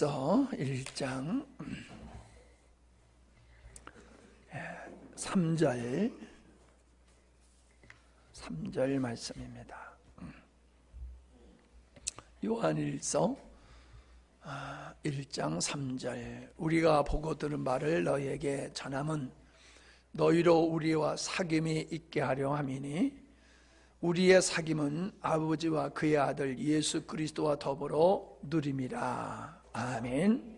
1장 3절 말씀입니다. 요한일서 1장 3절 우리가 보고 들은 말을 너희에게 전함은 너희로 우리와 사귐이 있게 하려 함이니 우리의 사귐은 아버지와 그의 아들 예수 그리스도와 더불어 누림이라. 아멘.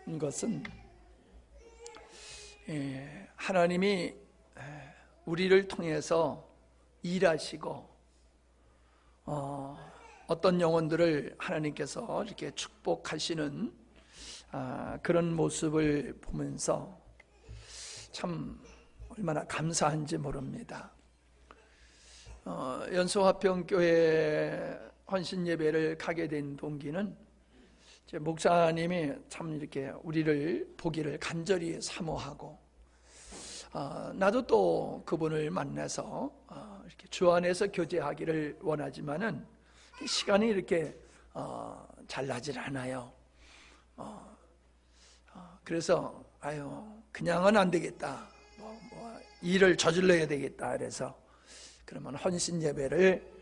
이것은 하나님이 우리를 통해서 일하시고 어떤 영혼들을 하나님께서 이렇게 축복하시는 그런 모습을 보면서 참 얼마나 감사한지 모릅니다. 연소화평교회 헌신 예배를 가게 된 동기는 제 목사님이 참 이렇게 우리를 보기를 간절히 사모하고 나도 또 그분을 만나서 이렇게 주 안에서 교제하기를 원하지만은 시간이 이렇게 잘 나질 않아요. 그래서 그냥은 안 되겠다. 일을 저질러야 되겠다. 그래서 그러면 헌신 예배를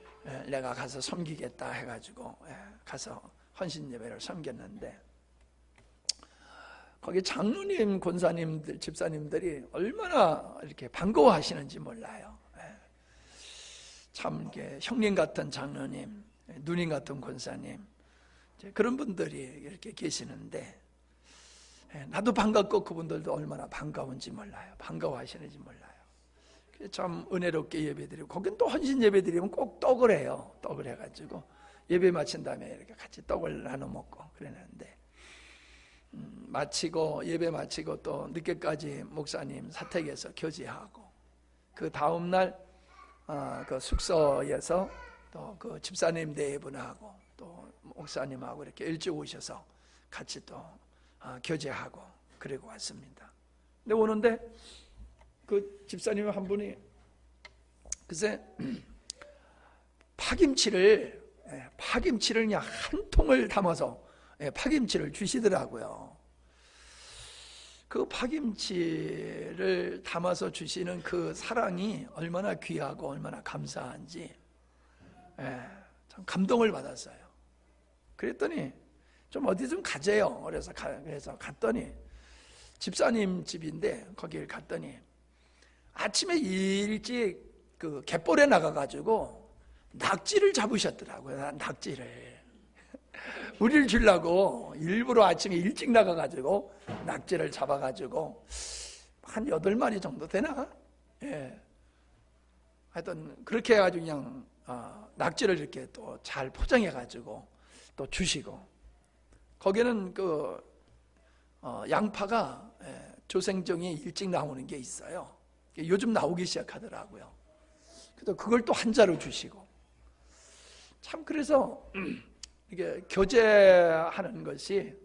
내가 가서 섬기겠다 해가지고 가서 헌신 예배를 섬겼는데 거기 장로님, 권사님들, 집사님들이 얼마나 이렇게 반가워하시는지 몰라요. 참 이렇게 형님 같은 장로님, 누님 같은 권사님, 그런 분들이 이렇게 계시는데 나도 반갑고 그분들도 얼마나 반가운지 몰라요. 반가워하시는지 몰라요. 참 은혜롭게 예배드리고 거긴 또 헌신 예배드리면 꼭 떡을 해요. 떡을 해가지고 예배 마친 다음에 이렇게 같이 떡을 나눠 먹고 그랬는데 마치고 예배 마치고 또 늦게까지 목사님 사택에서 교제하고 그 다음날 그 숙소에서 또 그 집사님 네 분하고 또 목사님하고 이렇게 일찍 오셔서 같이 또 교제하고 그리고 왔습니다. 근데 오는데 그 집사님 한 분이 글쎄 파김치를 그냥 한 통을 담아서 파김치를 주시더라고요. 그 파김치를 담아서 주시는 그 사랑이 얼마나 귀하고 얼마나 감사한지 참 감동을 받았어요. 그랬더니 좀 어디 좀 가재요. 그래서 갔더니 집사님 집인데 거길 갔더니 아침에 일찍 그 갯벌에 나가가지고 낙지를 잡으셨더라고요. 낙지를 우리를 주려고 일부러 아침에 일찍 나가가지고 낙지를 잡아가지고 한 8마리 정도 되나? 하여튼 그렇게 해가지고 그냥 낙지를 이렇게 또 잘 포장해가지고 또 주시고 거기는 그 양파가 조생종이 일찍 나오는 게 있어요. 요즘 나오기 시작하더라고요. 그래서 그걸 또 한 자루 주시고 참 그래서 이게 교제하는 것이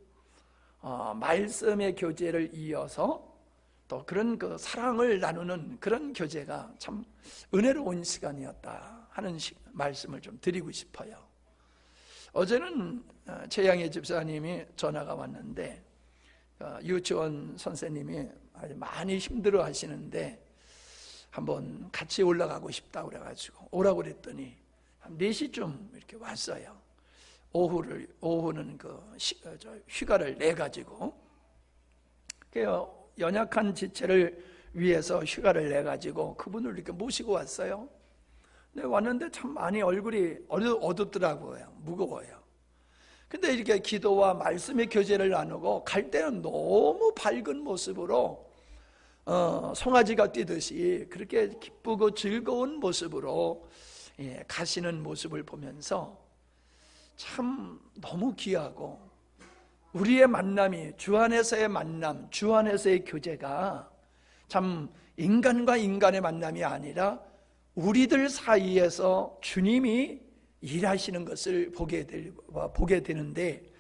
말씀의 교제를 이어서 또 그런 그 사랑을 나누는 그런 교제가 참 은혜로운 시간이었다 하는 말씀을 좀 드리고 싶어요. 어제는 최양희 집사님이 전화가 왔는데 유치원 선생님이 아주 많이 힘들어 하시는데 한번 같이 올라가고 싶다고 그래가지고 오라고 그랬더니 한 4시쯤 이렇게 왔어요. 오후는 휴가를 내가지고 연약한 지체를 위해서 휴가를 내가지고 그분을 이렇게 모시고 왔어요. 근데 왔는데 참 많이 얼굴이 어둡더라고요. 무거워요. 근데 이렇게 기도와 말씀의 교제를 나누고 갈 때는 너무 밝은 모습으로 송아지가 뛰듯이 그렇게 기쁘고 즐거운 모습으로 가시는 모습을 보면서 참 너무 귀하고 우리의 만남이 주 안에서의 만남, 주 안에서의 교제가 참 인간과 인간의 만남이 아니라 우리들 사이에서 주님이 일하시는 것을 보게 되는데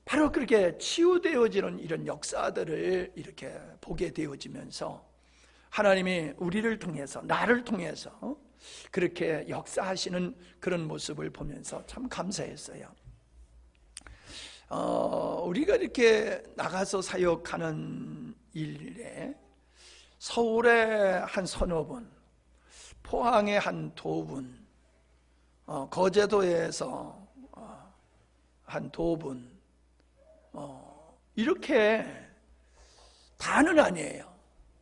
바로 그렇게 치유되어지는 이런 역사들을 이렇게 보게 되어지면서 하나님이 우리를 통해서 나를 통해서 그렇게 역사하시는 그런 모습을 보면서 참 감사했어요. 우리가 이렇게 나가서 사역하는 일에 서울에 한 서너 분, 포항에 한 두 분, 거제도에서 한 두 분, 이렇게 다는 아니에요.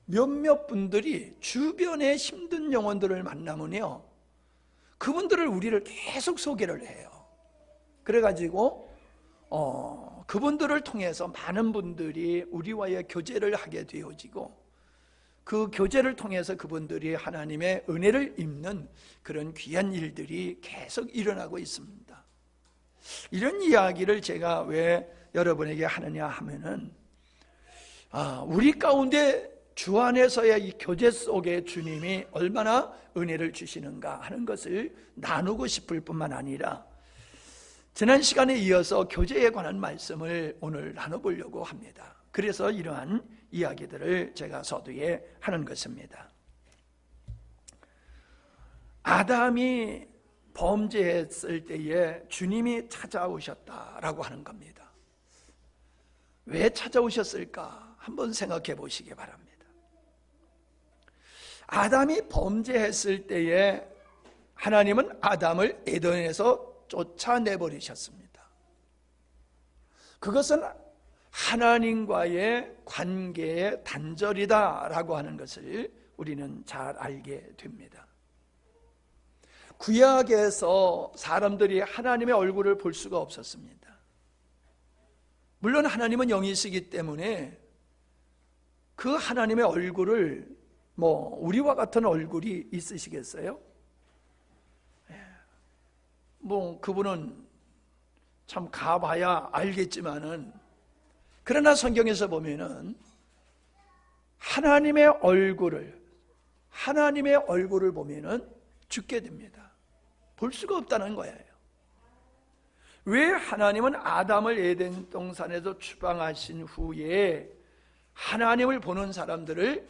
몇몇 분들이 주변에 힘든 영혼들을 만나면요, 그분들을 우리를 계속 소개를 해요. 그래가지고 그분들을 통해서 많은 분들이 우리와의 교제를 하게 되어지고, 그 교제를 통해서 그분들이 하나님의 은혜를 입는 그런 귀한 일들이 계속 일어나고 있습니다. 이런 이야기를 제가 왜 여러분에게 하느냐 하면은, 우리 가운데 주 안에서의 이 교제 속에 주님이 얼마나 은혜를 주시는가 하는 것을 나누고 싶을 뿐만 아니라, 지난 시간에 이어서 교제에 관한 말씀을 오늘 나눠보려고 합니다. 그래서 이러한 이야기들을 제가 서두에 하는 것입니다. 아담이 범죄했을 때에 주님이 찾아오셨다라고 하는 겁니다. 왜 찾아오셨을까? 한번 생각해 보시기 바랍니다. 아담이 범죄했을 때에 하나님은 아담을 에덴에서 쫓아내버리셨습니다. 그것은 하나님과의 관계의 단절이다라고 하는 것을 우리는 잘 알게 됩니다. 구약에서 사람들이 하나님의 얼굴을 볼 수가 없었습니다. 물론 하나님은 영이시기 때문에 그 하나님의 얼굴을 우리와 같은 얼굴이 있으시겠어요? 그분은 참 가봐야 알겠지만은, 그러나 성경에서 보면은 하나님의 얼굴을 보면은 죽게 됩니다. 볼 수가 없다는 거예요. 왜 하나님은 아담을 에덴 동산에서 추방하신 후에 하나님을 보는 사람들을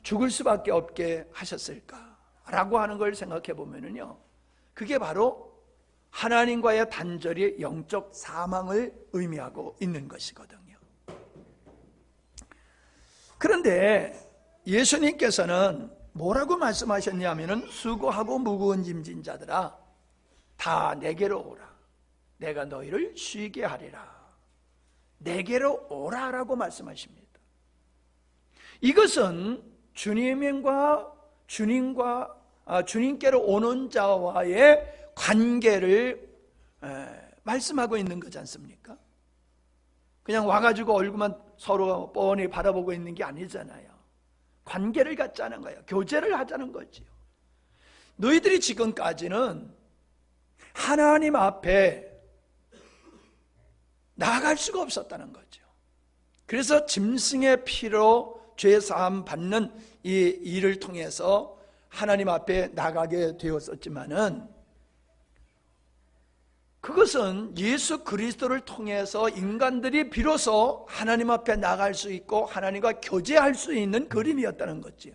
죽을 수밖에 없게 하셨을까라고 하는 걸 생각해 보면은요, 그게 바로 하나님과의 단절이 영적 사망을 의미하고 있는 것이거든요. 그런데 예수님께서는 뭐라고 말씀하셨냐면은, 수고하고 무거운 짐진 자들아 다 내게로 오라, 내가 너희를 쉬게 하리라. 내게로 오라라고 말씀하십니다. 이것은 주님께로 오는 자와의 관계를 말씀하고 있는 거지 않습니까? 그냥 와가지고 얼굴만 서로 뻔히 바라보고 있는 게 아니잖아요. 관계를 갖자는 거예요. 교제를 하자는 거지요. 너희들이 지금까지는 하나님 앞에 나아갈 수가 없었다는 거죠. 그래서 짐승의 피로 죄사함 받는 이 일을 통해서 하나님 앞에 나가게 되었었지만은, 그것은 예수 그리스도를 통해서 인간들이 비로소 하나님 앞에 나갈 수 있고 하나님과 교제할 수 있는 그림이었다는 거지요.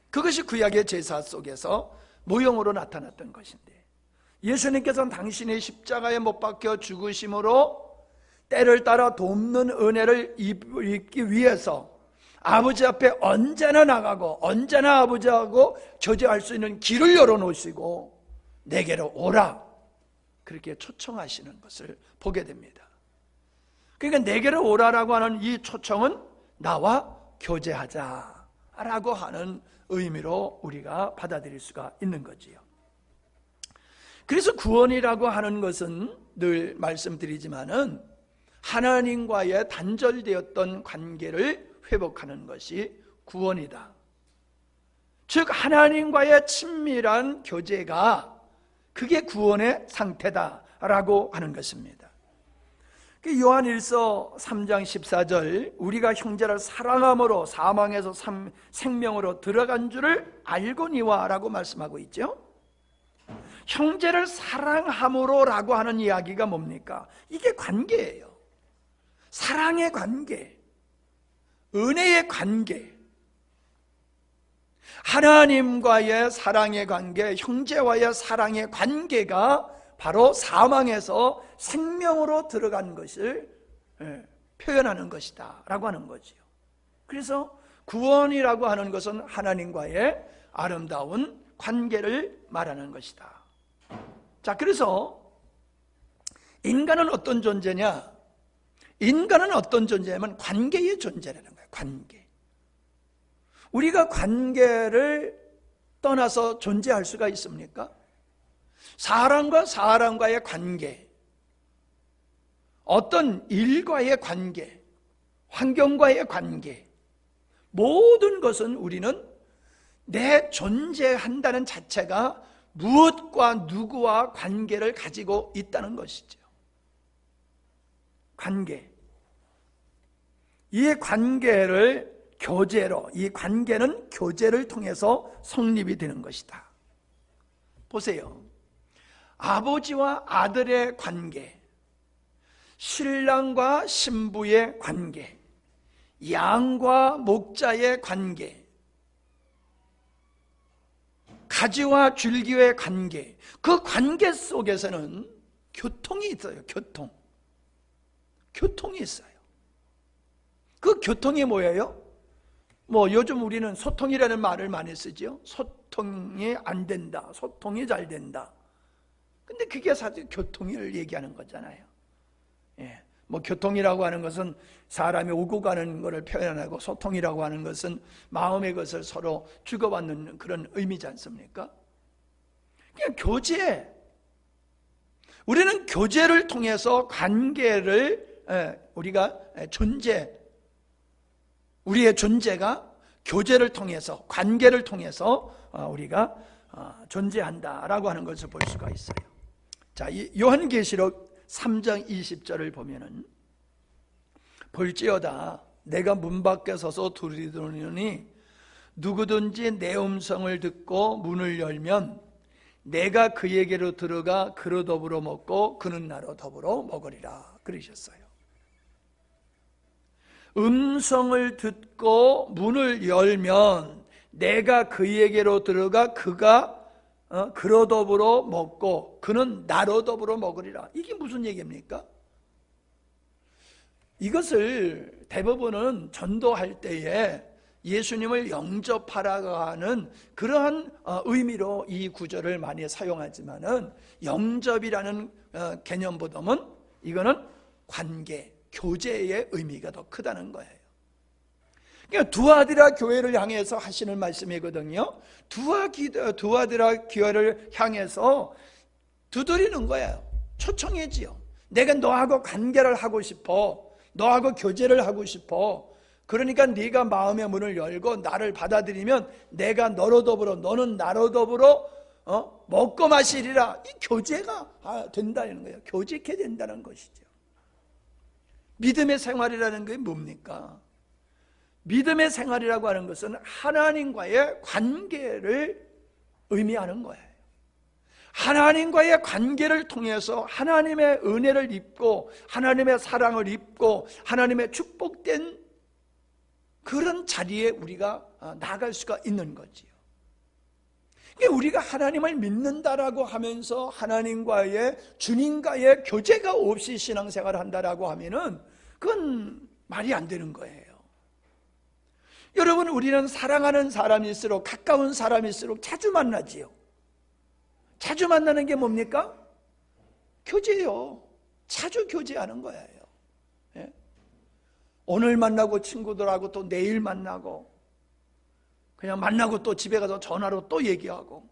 그것이 구약의 제사 속에서 모형으로 나타났던 것인데, 예수님께서는 당신의 십자가에 못 박혀 죽으심으로 때를 따라 돕는 은혜를 입기 위해서 아버지 앞에 언제나 나가고 언제나 아버지하고 교제할 수 있는 길을 열어놓으시고 내게로 오라, 그렇게 초청하시는 것을 보게 됩니다. 그러니까 내게로 오라라고 하는 이 초청은 나와 교제하자라고 하는 의미로 우리가 받아들일 수가 있는 거지요. 그래서 구원이라고 하는 것은 늘 말씀드리지만은 하나님과의 단절되었던 관계를 회복하는 것이 구원이다. 즉 하나님과의 친밀한 교제가 그게 구원의 상태다라고 하는 것입니다. 요한일서 3장 14절, 우리가 형제를 사랑함으로 사망에서 생명으로 들어간 줄을 알거니와 라고 말씀하고 있죠. 형제를 사랑함으로 라고 하는 이야기가 뭡니까? 이게 관계예요. 사랑의 관계, 은혜의 관계. 하나님과의 사랑의 관계, 형제와의 사랑의 관계가 바로 사망에서 생명으로 들어간 것을 표현하는 것이다 라고 하는 거지요. 그래서 구원이라고 하는 것은 하나님과의 아름다운 관계를 말하는 것이다. 자, 그래서 인간은 어떤 존재냐? 인간은 어떤 존재냐면 관계의 존재라는 거예요. 관계. 우리가 관계를 떠나서 존재할 수가 있습니까? 사람과 사람과의 관계, 어떤 일과의 관계, 환경과의 관계, 모든 것은 우리는 내 존재한다는 자체가 무엇과 누구와 관계를 가지고 있다는 것이죠. 관계. 이 관계를 교제로, 이 관계는 교제를 통해서 성립이 되는 것이다. 보세요. 아버지와 아들의 관계, 신랑과 신부의 관계, 양과 목자의 관계, 가지와 줄기의 관계, 그 관계 속에서는 교통이 있어요. 교통이 있어요. 그 교통이 뭐예요? 요즘 우리는 소통이라는 말을 많이 쓰죠. 소통이 안 된다, 소통이 잘 된다. 근데 그게 사실 교통을 얘기하는 거잖아요. 교통이라고 하는 것은 사람이 오고 가는 것을 표현하고, 소통이라고 하는 것은 마음의 것을 서로 주고받는 그런 의미지 않습니까? 그냥 교제. 우리는 교제를 통해서 관계를, 우리가 우리의 존재가 교제를 통해서, 관계를 통해서 우리가 존재한다라고 하는 것을 볼 수가 있어요. 자, 이 요한계시록 3장 20절을 보면은, 볼지어다 내가 문 밖에 서서 두드리노니 누구든지 내 음성을 듣고 문을 열면 내가 그에게로 들어가 그로 더불어 먹고 그는 나로 더불어 먹으리라 그러셨어요. 음성을 듣고 문을 열면 내가 그에게로 들어가 그가 그로 더불어 먹고 그는 나로 더불어 먹으리라. 이게 무슨 얘기입니까? 이것을 대부분은 전도할 때에 예수님을 영접하라고 하는 그러한 의미로 이 구절을 많이 사용하지만은, 영접이라는 개념보다는 이거는 관계, 교제의 의미가 더 크다는 거예요. 그러니까 두아디라 교회를 향해서 하시는 말씀이거든요. 두아디라 교회를 향해서 두드리는 거예요. 초청이지요. 내가 너하고 관계를 하고 싶어. 너하고 교제를 하고 싶어. 그러니까 네가 마음의 문을 열고 나를 받아들이면 내가 너로 더불어, 너는 나로 더불어 먹고 마시리라. 이 교제가 된다는 거예요. 교제케 된다는 것이죠. 믿음의 생활이라는 게 뭡니까? 믿음의 생활이라고 하는 것은 하나님과의 관계를 의미하는 거예요. 하나님과의 관계를 통해서 하나님의 은혜를 입고 하나님의 사랑을 입고 하나님의 축복된 그런 자리에 우리가 나아갈 수가 있는 거지요. 우리가 하나님을 믿는다라고 하면서 하나님과의, 주님과의 교제가 없이 신앙생활을 한다라고 하면은 그건 말이 안 되는 거예요. 여러분, 우리는 사랑하는 사람일수록, 가까운 사람일수록 자주 만나지요. 자주 만나는 게 뭡니까? 교제요. 자주 교제하는 거예요. 예? 오늘 만나고 친구들하고 또 내일 만나고, 그냥 만나고 또 집에 가서 전화로 또 얘기하고,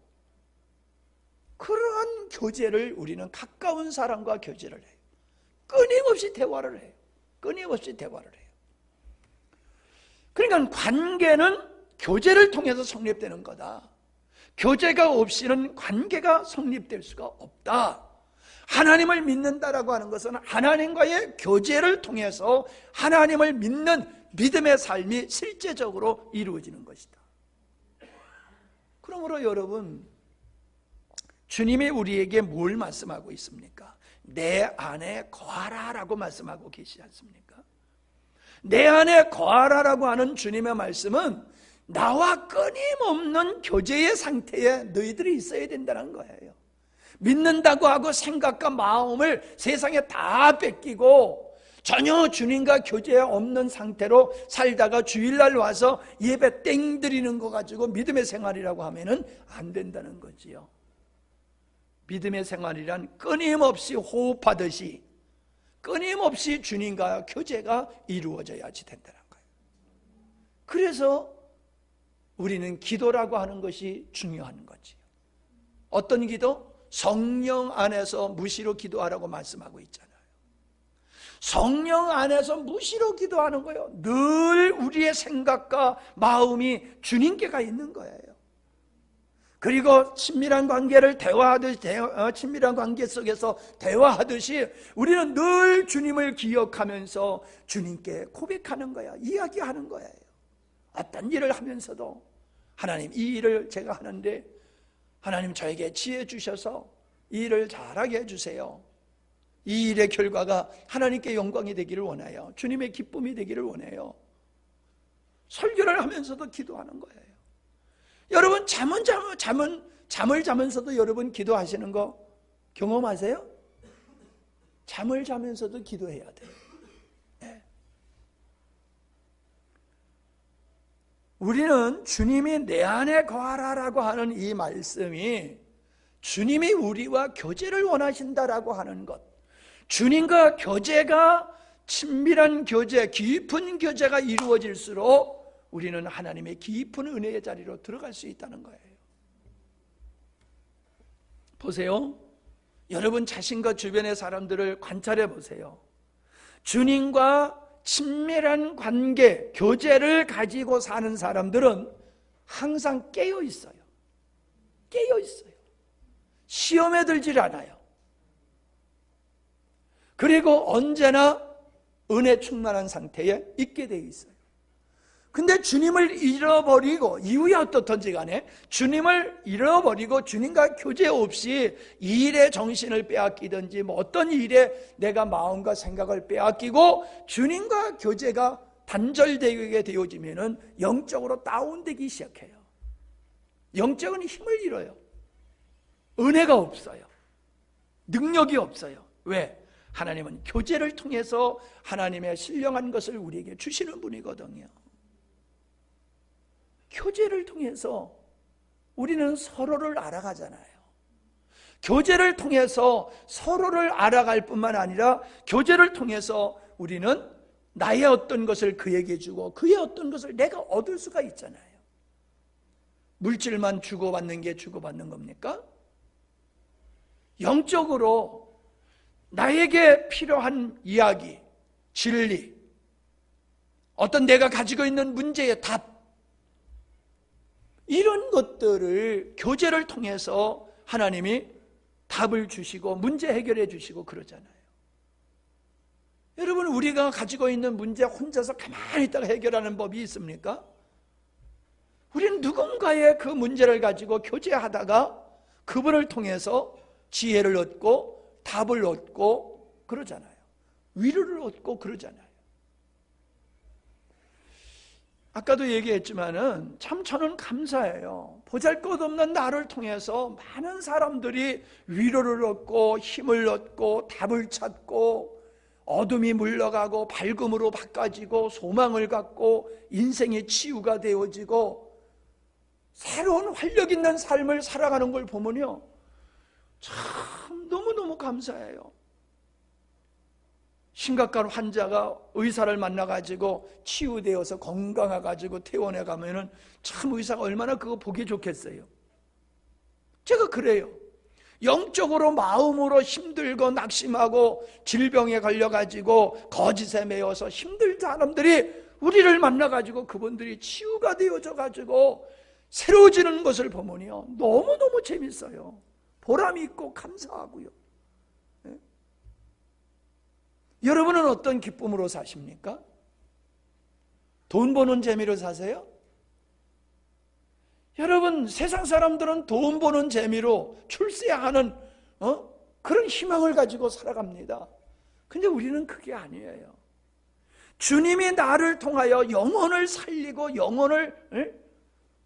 그러한 교제를 우리는 가까운 사람과 교제를 해요. 끊임없이 대화를 해요. 끊임없이 대화를 해요. 그러니까 관계는 교제를 통해서 성립되는 거다. 교제가 없이는 관계가 성립될 수가 없다. 하나님을 믿는다라고 하는 것은 하나님과의 교제를 통해서 하나님을 믿는 믿음의 삶이 실제적으로 이루어지는 것이다. 그러므로 여러분, 주님이 우리에게 뭘 말씀하고 있습니까? 내 안에 거하라 라고 말씀하고 계시지 않습니까? 내 안에 거하라 라고 하는 주님의 말씀은 나와 끊임없는 교제의 상태에 너희들이 있어야 된다는 거예요. 믿는다고 하고 생각과 마음을 세상에 다 뺏기고 전혀 주님과 교제 없는 상태로 살다가 주일날 와서 예배 땡 드리는 거 가지고 믿음의 생활이라고 하면은 안 된다는 거지요. 믿음의 생활이란 끊임없이 호흡하듯이 끊임없이 주님과 교제가 이루어져야지 된다는 거예요. 그래서 우리는 기도라고 하는 것이 중요한 거지요. 어떤 기도? 성령 안에서 무시로 기도하라고 말씀하고 있잖아요. 성령 안에서 무시로 기도하는 거예요. 늘 우리의 생각과 마음이 주님께 가 있는 거예요. 그리고 친밀한 관계를 친밀한 관계 속에서 대화하듯이 우리는 늘 주님을 기억하면서 주님께 고백하는 거야. 이야기하는 거예요. 어떤 일을 하면서도 하나님, 이 일을 제가 하는데 하나님 저에게 지혜 주셔서 이 일을 잘하게 해주세요. 이 일의 결과가 하나님께 영광이 되기를 원해요. 주님의 기쁨이 되기를 원해요. 설교를 하면서도 기도하는 거예요. 여러분 잠을 자면서도 여러분 기도하시는 거 경험하세요? 잠을 자면서도 기도해야 돼요. 네. 우리는 주님이 내 안에 거하라라고 하는 이 말씀이 주님이 우리와 교제를 원하신다라고 하는 것, 주님과 교제가 친밀한 교제, 깊은 교제가 이루어질수록 우리는 하나님의 깊은 은혜의 자리로 들어갈 수 있다는 거예요. 보세요. 여러분 자신과 주변의 사람들을 관찰해 보세요. 주님과 친밀한 관계, 교제를 가지고 사는 사람들은 항상 깨어 있어요. 깨어 있어요. 시험에 들질 않아요. 그리고 언제나 은혜 충만한 상태에 있게 되어 있어요. 근데 주님을 잃어버리고 이후에 어떻든지 간에 주님을 잃어버리고 주님과 교제 없이 이 일에 정신을 빼앗기든지 뭐 어떤 일에 내가 마음과 생각을 빼앗기고 주님과 교제가 단절되게 되어지면은 영적으로 다운되기 시작해요. 영적인 힘을 잃어요. 은혜가 없어요. 능력이 없어요. 왜? 하나님은 교제를 통해서 하나님의 신령한 것을 우리에게 주시는 분이거든요. 교제를 통해서 우리는 서로를 알아가잖아요. 교제를 통해서 서로를 알아갈 뿐만 아니라 교제를 통해서 우리는 나의 어떤 것을 그에게 주고 그의 어떤 것을 내가 얻을 수가 있잖아요. 물질만 주고받는 게 주고받는 겁니까? 영적으로 나에게 필요한 이야기, 진리, 어떤 내가 가지고 있는 문제의 답, 이런 것들을 교제를 통해서 하나님이 답을 주시고 문제 해결해 주시고 그러잖아요. 여러분, 우리가 가지고 있는 문제 혼자서 가만히 있다가 해결하는 법이 있습니까? 우리는 누군가의 그 문제를 가지고 교제하다가 그분을 통해서 지혜를 얻고 답을 얻고 그러잖아요. 위로를 얻고 그러잖아요. 아까도 얘기했지만은 참 저는 감사해요. 보잘것없는 나를 통해서 많은 사람들이 위로를 얻고 힘을 얻고 답을 찾고 어둠이 물러가고 밝음으로 바꿔지고 소망을 갖고 인생의 치유가 되어지고 새로운 활력 있는 삶을 살아가는 걸 보면요, 참 너무너무 감사해요. 심각한 환자가 의사를 만나가지고 치유되어서 건강해가지고 퇴원해 가면은 참 의사가 얼마나 그거 보기 좋겠어요. 제가 그래요. 영적으로 마음으로 힘들고 낙심하고 질병에 걸려가지고 거짓에 매여서 힘든 사람들이 우리를 만나가지고 그분들이 치유가 되어져가지고 새로워지는 것을 보면요, 너무너무 재밌어요. 보람이 있고 감사하고요. 여러분은 어떤 기쁨으로 사십니까? 돈 버는 재미로 사세요? 여러분, 세상 사람들은 돈 버는 재미로 출세하는 그런 희망을 가지고 살아갑니다. 근데 우리는 그게 아니에요. 주님이 나를 통하여 영혼을 살리고 영혼을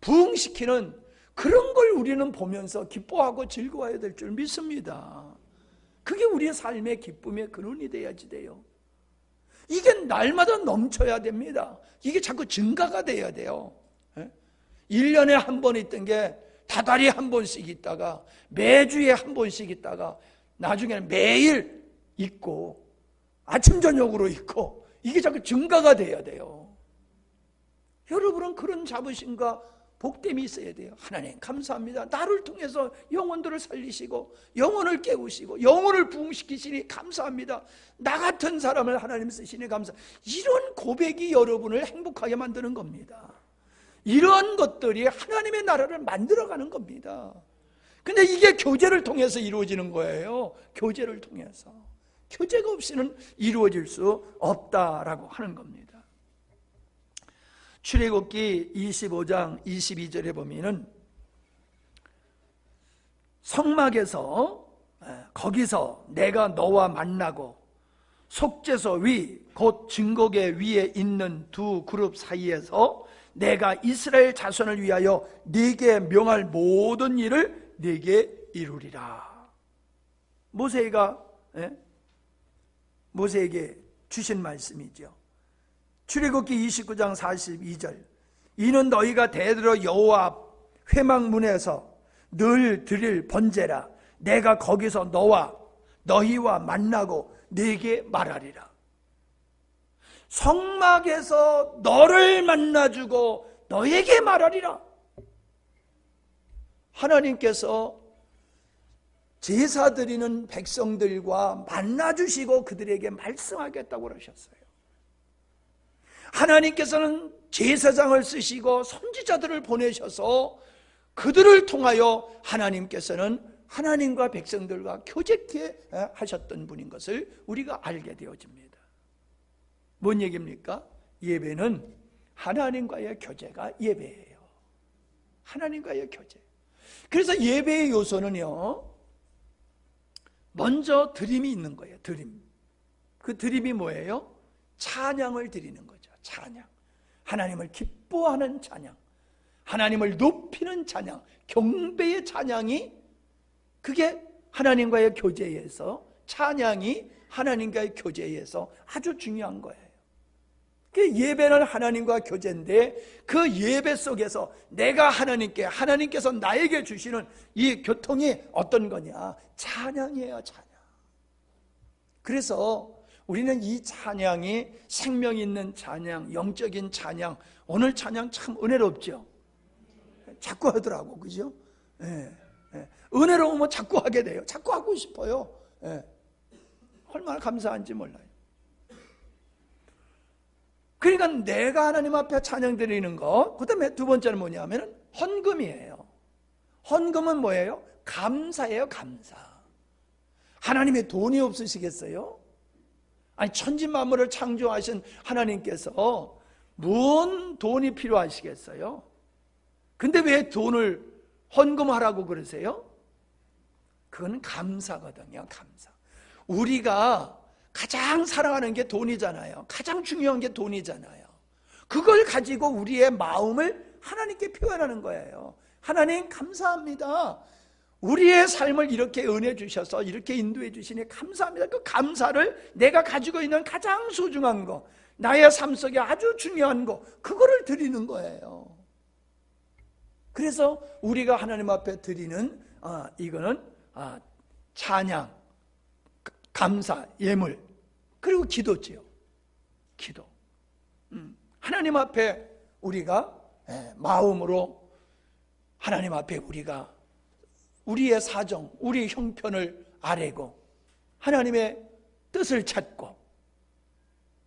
부흥시키는 그런 걸 우리는 보면서 기뻐하고 즐거워야 될 줄 믿습니다. 그게 우리의 삶의 기쁨의 근원이 돼야지 돼요. 이게 날마다 넘쳐야 됩니다. 이게 자꾸 증가가 돼야 돼요. 1년에 한 번 있던 게 다달이 한 번씩 있다가 매주에 한 번씩 있다가 나중에는 매일 있고 아침 저녁으로 있고 이게 자꾸 증가가 돼야 돼요. 여러분은 그런 자부심과 복됨이 있어야 돼요. 하나님 감사합니다. 나를 통해서 영혼들을 살리시고 영혼을 깨우시고 영혼을 부흥시키시니 감사합니다. 나 같은 사람을 하나님 쓰시니 감사. 이런 고백이 여러분을 행복하게 만드는 겁니다. 이런 것들이 하나님의 나라를 만들어가는 겁니다. 근데 이게 교제를 통해서 이루어지는 거예요. 교제를 통해서. 교제가 없이는 이루어질 수 없다라고 하는 겁니다. 출애굽기 25장 22절에 보면은 성막에서 거기서 내가 너와 만나고 속죄소 위 곧 증거계 위에 있는 두 그룹 사이에서 내가 이스라엘 자손을 위하여 네게 명할 모든 일을 네게 이루리라. 모세에게 주신 말씀이죠. 출애굽기 29장 42절 이는 너희가 대대로 여호와 앞 회막문에서 늘 드릴 번제라. 내가 거기서 너희와 만나고 네게 말하리라. 성막에서 너를 만나주고 너에게 말하리라. 하나님께서 제사 드리는 백성들과 만나주시고 그들에게 말씀하겠다고 그러셨어요. 하나님께서는 제사장을 쓰시고 선지자들을 보내셔서 그들을 통하여 하나님께서는 하나님과 백성들과 교제케 하셨던 분인 것을 우리가 알게 되어집니다. 뭔 얘기입니까? 예배는 하나님과의 교제가 예배예요. 하나님과의 교제. 그래서 예배의 요소는요, 먼저 드림이 있는 거예요. 드림. 그 드림이 뭐예요? 찬양을 드리는 거죠. 찬양. 하나님을 기뻐하는 찬양, 하나님을 높이는 찬양, 경배의 찬양이, 그게 하나님과의 교제에서, 찬양이 하나님과의 교제에서 아주 중요한 거예요. 그 예배는 하나님과 교제인데 그 예배 속에서 내가 하나님께서 나에게 주시는 이 교통이 어떤 거냐? 찬양이에요. 찬양. 그래서 우리는 이 찬양이 생명 있는 찬양, 영적인 찬양, 오늘 찬양 참 은혜롭죠? 자꾸 하더라고, 그죠? 예, 예. 은혜로우면 자꾸 하게 돼요. 자꾸 하고 싶어요. 예. 얼마나 감사한지 몰라요. 그러니까 내가 하나님 앞에 찬양 드리는 거, 그 다음에 두 번째는 뭐냐면 헌금이에요. 헌금은 뭐예요? 감사예요. 감사. 하나님의 돈이 없으시겠어요? 아니, 천지만물을 창조하신 하나님께서 뭔 돈이 필요하시겠어요? 근데 왜 돈을 헌금하라고 그러세요? 그건 감사거든요. 감사. 우리가 가장 사랑하는 게 돈이잖아요. 가장 중요한 게 돈이잖아요. 그걸 가지고 우리의 마음을 하나님께 표현하는 거예요. 하나님 감사합니다. 우리의 삶을 이렇게 은혜 주셔서 이렇게 인도해 주시니 감사합니다. 그 감사를 내가 가지고 있는 가장 소중한 거, 나의 삶 속에 아주 중요한 거, 그거를 드리는 거예요. 그래서 우리가 하나님 앞에 드리는 이거는 찬양, 감사, 예물, 그리고 기도지요. 기도. 하나님 앞에 우리가 마음으로 하나님 앞에 우리가 우리의 사정, 우리의 형편을 아뢰고 하나님의 뜻을 찾고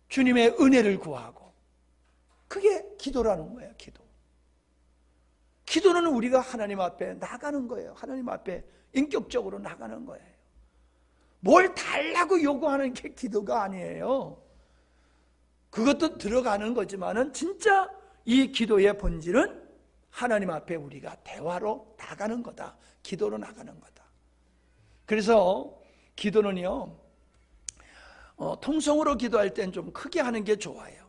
주님의 은혜를 구하고, 그게 기도라는 거예요. 기도. 기도는 우리가 하나님 앞에 나가는 거예요. 하나님 앞에 인격적으로 나가는 거예요. 뭘 달라고 요구하는 게 기도가 아니에요. 그것도 들어가는 거지만은 진짜 이 기도의 본질은 하나님 앞에 우리가 대화로 나가는 거다. 기도로 나가는 거다. 그래서 기도는요, 통성으로 기도할 때는 좀 크게 하는 게 좋아요.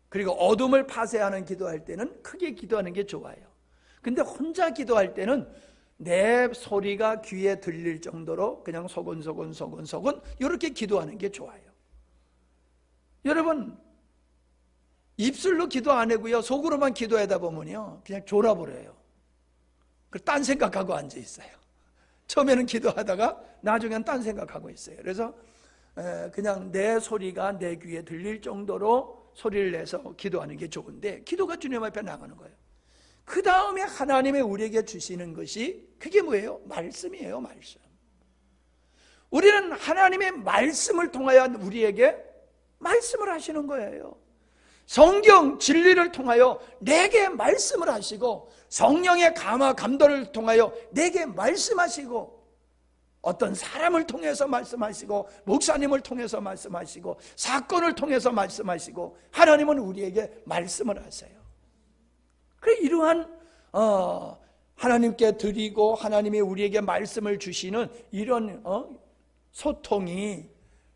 그리고 어둠을 파쇄하는 기도할 때는 크게 기도하는 게 좋아요. 근데 혼자 기도할 때는 내 소리가 귀에 들릴 정도로 그냥 소곤소곤 이렇게 기도하는 게 좋아요. 여러분, 입술로 기도 안 하고요, 속으로만 기도하다 보면요 그냥 졸아버려요. 딴 생각하고 앉아 있어요. 처음에는 기도하다가 나중엔 딴 생각하고 있어요. 그래서 그냥 내 소리가 내 귀에 들릴 정도로 소리를 내서 기도하는 게 좋은데, 기도가 주님 앞에 나가는 거예요. 그 다음에 하나님의 우리에게 주시는 것이 그게 뭐예요? 말씀이에요. 말씀. 우리는 하나님의 말씀을 통하여 우리에게 말씀을 하시는 거예요. 성경 진리를 통하여 내게 말씀을 하시고, 성령의 감화 감동을 통하여 내게 말씀하시고, 어떤 사람을 통해서 말씀하시고, 목사님을 통해서 말씀하시고, 사건을 통해서 말씀하시고, 하나님은 우리에게 말씀을 하세요. 그래, 이러한 하나님께 드리고 하나님이 우리에게 말씀을 주시는 이런 소통이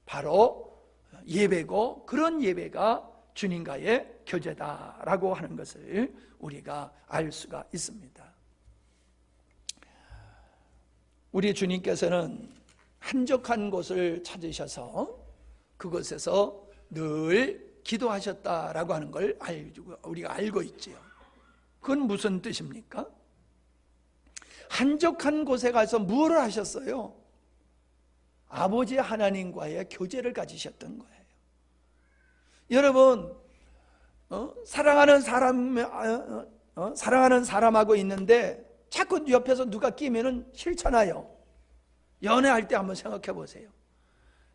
바로 예배고, 그런 예배가 주님과의 교제다라고 하는 것을 우리가 알 수가 있습니다. 우리 주님께서는 한적한 곳을 찾으셔서 그곳에서 늘 기도하셨다라고 하는 걸 우리가 알고 있지요. 그건 무슨 뜻입니까? 한적한 곳에 가서 무엇을 하셨어요? 아버지 하나님과의 교제를 가지셨던 거예요. 여러분, 사랑하는 사람하고 있는데 자꾸 옆에서 누가 끼면은 싫잖아요. 연애할 때 한번 생각해 보세요.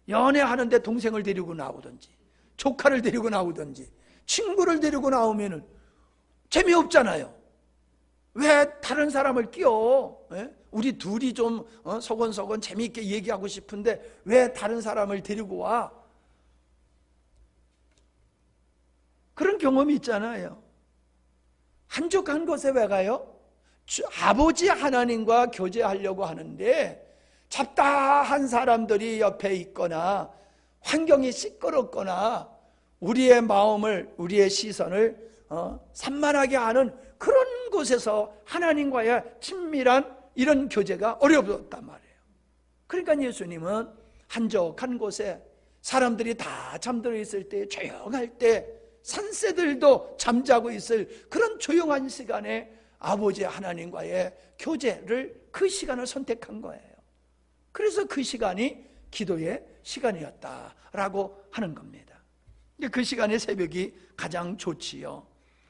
연애하는데 동생을 데리고 나오든지, 조카를 데리고 나오든지, 친구를 데리고 나오면은 재미없잖아요. 왜 다른 사람을 끼워? 우리 둘이 좀 소곤소곤 재미있게 얘기하고 싶은데 왜 다른 사람을 데리고 와? 그런 경험이 있잖아요. 한적한 곳에 왜 가요? 아버지 하나님과 교제하려고 하는데 잡다한 사람들이 옆에 있거나 환경이 시끄럽거나 우리의 마음을, 우리의 시선을 산만하게 하는 그런 곳에서 하나님과의 친밀한 이런 교제가 어려웠단 말이에요. 그러니까 예수님은 한적한 곳에 사람들이 다 잠들어 있을 때, 조용할 때, 산새들도 잠자고 있을 그런 조용한 시간에 아버지 하나님과의 교제를, 그 시간을 선택한 거예요. 그래서 그 시간이 기도의 시간이었다라고 하는 겁니다. 그 시간에 새벽이 가장 좋지요.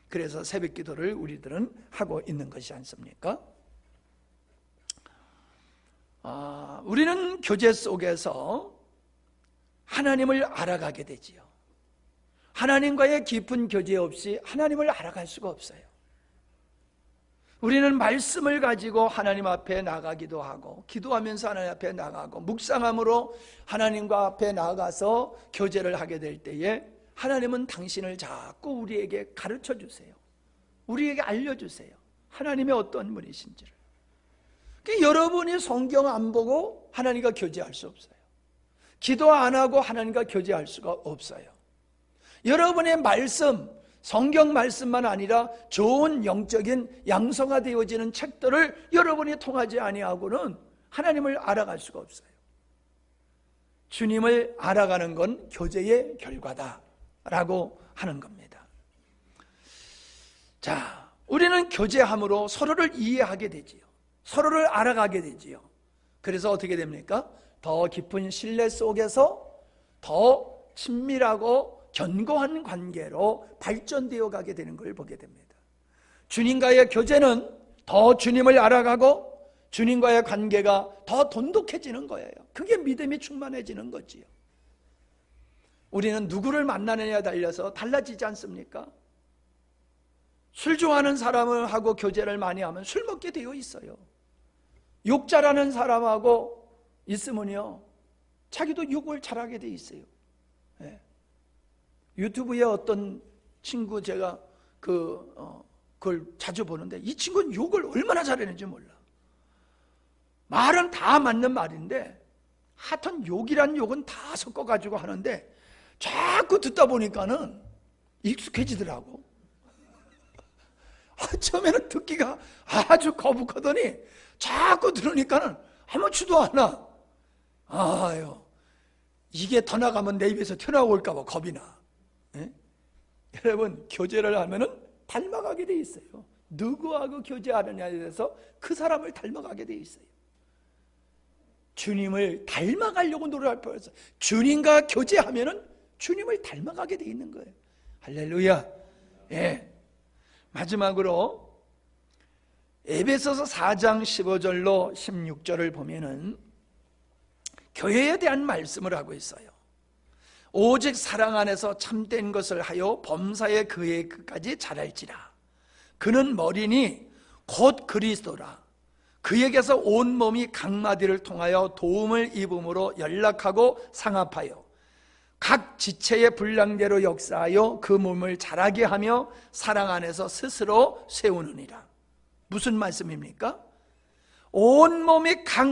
그래서 새벽 기도를 우리들은 하고 있는 것이 않습니까? 우리는 교제 속에서 하나님을 알아가게 되지요. 하나님과의 깊은 교제 없이 하나님을 알아갈 수가 없어요. 우리는 말씀을 가지고 하나님 앞에 나가기도 하고, 기도하면서 하나님 앞에 나가고, 묵상함으로 하나님과 앞에 나가서 교제를 하게 될 때에 하나님은 당신을 자꾸 우리에게 가르쳐 주세요. 우리에게 알려주세요. 하나님의 어떤 분이신지를. 여러분이 성경 안 보고 하나님과 교제할 수 없어요. 기도 안 하고 하나님과 교제할 수가 없어요. 여러분의 말씀, 성경 말씀만 아니라 좋은 영적인 양서가 되어지는 책들을 여러분이 통하지 아니하고는 하나님을 알아갈 수가 없어요. 주님을 알아가는 건 교제의 결과다라고 하는 겁니다. 자, 우리는 교제함으로 서로를 이해하게 되지요. 서로를 알아가게 되지요. 그래서 어떻게 됩니까? 더 깊은 신뢰 속에서 더 친밀하고 견고한 관계로 발전되어 가게 되는 걸 보게 됩니다. 주님과의 교제는 더 주님을 알아가고 주님과의 관계가 더 돈독해지는 거예요. 그게 믿음이 충만해지는 거지요. 우리는 누구를 만나느냐에 달려서 달라지지 않습니까? 술 좋아하는 사람을 하고 교제를 많이 하면 술 먹게 되어 있어요. 욕 잘하는 사람하고 있으면요, 자기도 욕을 잘하게 돼 있어요. 네. 유튜브에 어떤 친구 제가 그걸 자주 보는데 이 친구는 욕을 얼마나 잘하는지 몰라. 말은 다 맞는 말인데 하여튼 욕이란 욕은 다 섞어가지고 하는데 자꾸 듣다 보니까는 익숙해지더라고. 처음에는 듣기가 아주 거북하더니 자꾸 들으니까는 아무렇지도 않아. 아유, 이게 더 나가면 내 입에서 튀어나올까 봐 겁이 나. 예? 여러분, 교제를 하면은 닮아가게 돼 있어요. 누구하고 교제하느냐에 대해서 그 사람을 닮아가게 돼 있어요. 주님을 닮아가려고 노력할 뻔해서 주님과 교제하면은 주님을 닮아가게 돼 있는 거예요. 할렐루야. 예. 마지막으로 에베소서 4장 15절로 16절을 보면은 교회에 대한 말씀을 하고 있어요. 오직 사랑 안에서 참된 것을 하여 범사에 그의 끝까지 자랄지라. 그는 머리니 곧 그리스도라. 그에게서 온 몸이 각 마디를 통하여 도움을 입음으로 연락하고 상합하여 각 지체의 분량대로 역사하여 그 몸을 자라게 하며 사랑 안에서 스스로 세우느니라. 무슨 말씀입니까? 온 몸이 각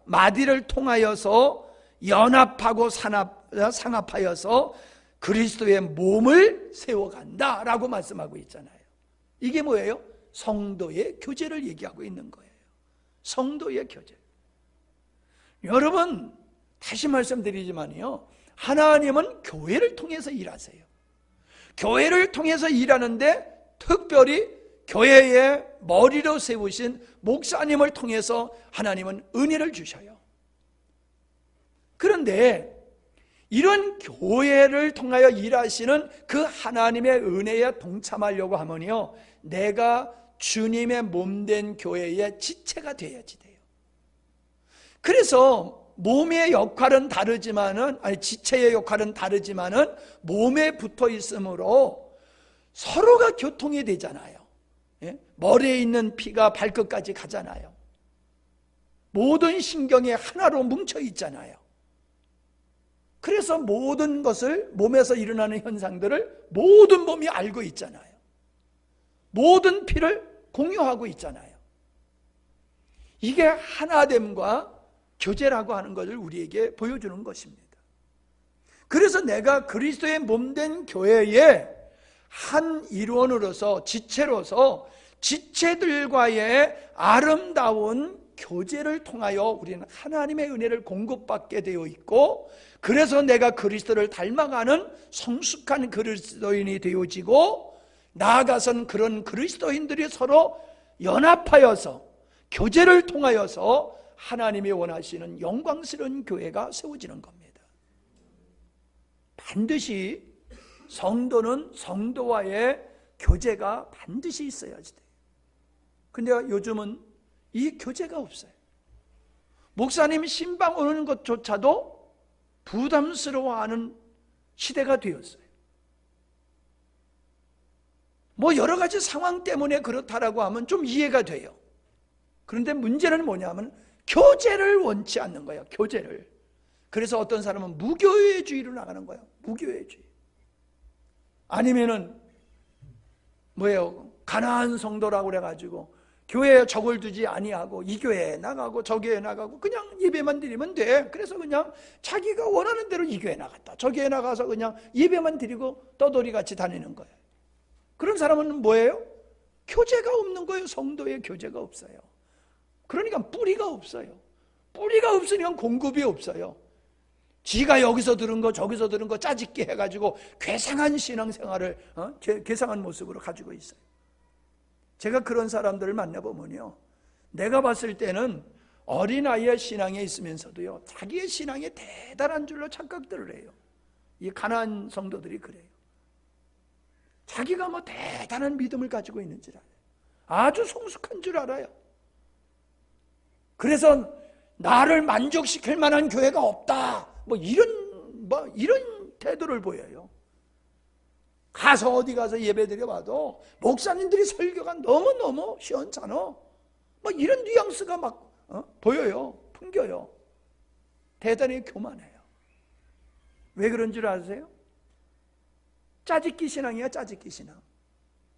마디를 통하여서 연합하고 상합하여서 그리스도의 몸을 세워간다 라고 말씀하고 있잖아요. 이게 뭐예요? 성도의 교제를 얘기하고 있는 거예요. 성도의 교제. 여러분, 다시 말씀드리지만요, 하나님은 교회를 통해서 일하세요. 교회를 통해서 일하는데 특별히 교회의 머리로 세우신 목사님을 통해서 하나님은 은혜를 주셔요. 그런데 이런 교회를 통하여 일하시는 그 하나님의 은혜에 동참하려고 하면요, 내가 주님의 몸된 교회의 지체가 되어야지 돼요. 그래서 몸의 역할은 다르지만은, 지체의 역할은 다르지만은 몸에 붙어 있으므로 서로가 교통이 되잖아요. 예? 머리에 있는 피가 발끝까지 가잖아요. 모든 신경이 하나로 뭉쳐 있잖아요. 그래서 모든 것을, 몸에서 일어나는 현상들을 모든 몸이 알고 있잖아요. 모든 피를 공유하고 있잖아요. 이게 하나됨과 교제라고 하는 것을 우리에게 보여주는 것입니다. 그래서 내가 그리스도의 몸된 교회의 한 일원으로서, 지체로서 지체들과의 아름다운 교제를 통하여 우리는 하나님의 은혜를 공급받게 되어 있고, 그래서 내가 그리스도를 닮아가는 성숙한 그리스도인이 되어지고, 나아가선 그런 그리스도인들이 서로 연합하여서 교제를 통하여서 하나님이 원하시는 영광스러운 교회가 세워지는 겁니다. 반드시 성도는 성도와의 교제가 반드시 있어야지 돼요. 근데 요즘은 이 교제가 없어요. 목사님 신방 오는 것조차도 부담스러워하는 시대가 되었어요. 뭐 여러 가지 상황 때문에 그렇다라고 하면 좀 이해가 돼요. 그런데 문제는 뭐냐면 교제를 원치 않는 거예요. 교제를. 그래서 어떤 사람은 무교회주의로 나가는 거예요. 무교회주의. 아니면은 뭐예요? 가난한 성도라고 그래가지고 교회에 적을 두지 아니하고 이 교회에 나가고 저 교회에 나가고 그냥 예배만 드리면 돼. 그래서 그냥 자기가 원하는 대로 이 교회에 나갔다 저 교회에 나가서 그냥 예배만 드리고 떠돌이같이 다니는 거예요. 그런 사람은 뭐예요? 교제가 없는 거예요. 성도의 교제가 없어요. 그러니까 뿌리가 없어요. 뿌리가 없으니까 공급이 없어요. 지가 여기서 들은 거 저기서 들은 거 짜집기 해가지고 괴상한 신앙생활을 괴상한 모습으로 가지고 있어요. 제가 그런 사람들을 만나보면요, 내가 봤을 때는 어린아이의 신앙에 있으면서도요, 자기의 신앙이 대단한 줄로 착각들을 해요. 이 가난한 성도들이 그래요. 자기가 뭐 대단한 믿음을 가지고 있는 줄 알아요. 아주 성숙한 줄 알아요. 그래서 나를 만족시킬 만한 교회가 없다, 뭐 이런 태도를 보여요. 가서 어디 가서 예배드려 봐도 목사님들이 설교가 너무너무 시원찮아, 뭐 이런 뉘앙스가 막 보여요. 풍겨요. 대단히 교만해요. 왜 그런 줄 아세요? 짜집기 신앙이야. 짜집기 신앙.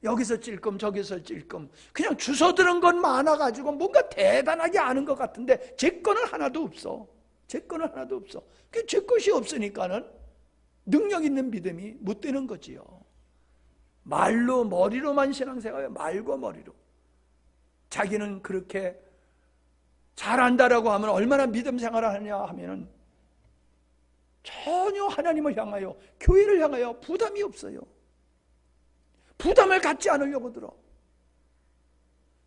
여기서 찔끔 저기서 찔끔 그냥 주워 들은 것 많아가지고 뭔가 대단하게 아는 것 같은데 제 거는 하나도 없어. 제 거는 하나도 없어. 제 것이 없으니까는 능력 있는 믿음이 못 되는 거지요. 말로 머리로만 신앙생활해요. 말과 머리로. 자기는 그렇게 잘한다라고 하면 얼마나 믿음 생활을 하느냐 하면은 전혀 하나님을 향하여, 교회를 향하여 부담이 없어요. 부담을 갖지 않으려고 들어.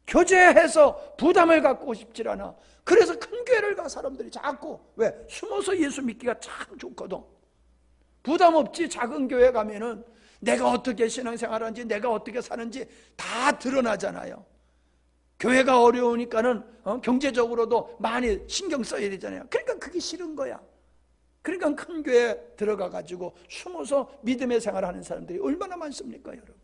교제해서 부담을 갖고 싶질 않아. 그래서 큰 교회를 가 사람들이 자꾸. 왜? 숨어서 예수 믿기가 참 좋거든. 부담 없지. 작은 교회 가면은 내가 어떻게 신앙생활하는지, 내가 어떻게 사는지 다 드러나잖아요. 교회가 어려우니까는 경제적으로도 많이 신경 써야 되잖아요. 그러니까 그게 싫은 거야. 그러니까 큰 교회 들어가 가지고 숨어서 믿음의 생활하는 사람들이 얼마나 많습니까, 여러분?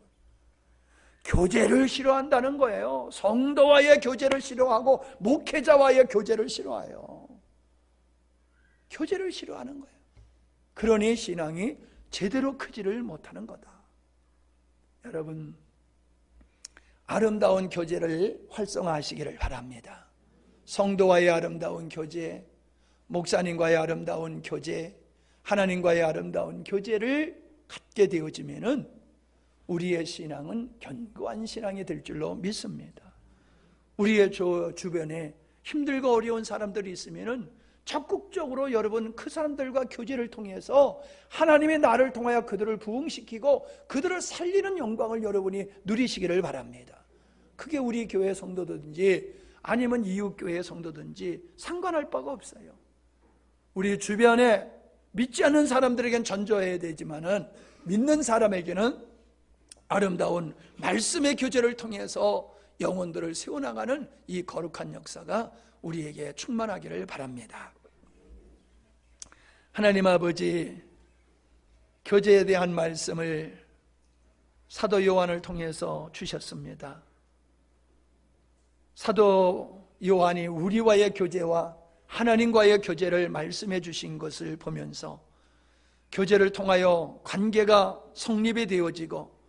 교제를 싫어한다는 거예요. 성도와의 교제를 싫어하고 목회자와의 교제를 싫어해요. 교제를 싫어하는 거예요. 그러니 신앙이 제대로 크지를 못하는 거다. 여러분, 아름다운 교제를 활성화하시기를 바랍니다. 성도와의 아름다운 교제, 목사님과의 아름다운 교제, 하나님과의 아름다운 교제를 갖게 되어지면은 우리의 신앙은 견고한 신앙이 될 줄로 믿습니다. 우리의 주변에 힘들고 어려운 사람들이 있으면은 적극적으로 여러분 그 사람들과 교제를 통해서 하나님의 나를 통하여 그들을 부흥시키고 그들을 살리는 영광을 여러분이 누리시기를 바랍니다. 그게 우리 교회 성도든지 아니면 이웃 교회 성도든지 상관할 바가 없어요. 우리 주변에 믿지 않는 사람들에겐 전조해야 되지만은 믿는 사람에게는 아름다운 말씀의 교제를 통해서 영혼들을 세워나가는 이 거룩한 역사가 우리에게 충만하기를 바랍니다. 하나님 아버지, 교제에 대한 말씀을 사도 요한을 통해서 주셨습니다. 사도 요한이 우리와의 교제와 하나님과의 교제를 말씀해 주신 것을 보면서 교제를 통하여 관계가 성립이 되어지고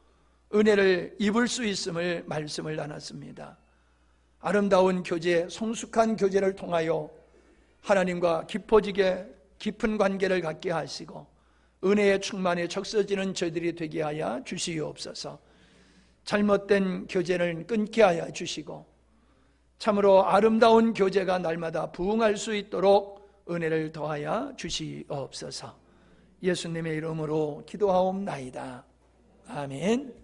은혜를 입을 수 있음을 말씀을 나눴습니다. 아름다운 교제, 성숙한 교제를 통하여 하나님과 깊어지게 깊은 관계를 갖게 하시고 은혜의 충만에 적셔지는 저희들이 되게 하여 주시옵소서. 잘못된 교제를 끊게 하여 주시고 참으로 아름다운 교제가 날마다 부흥할 수 있도록 은혜를 더하여 주시옵소서. 예수님의 이름으로 기도하옵나이다. 아멘.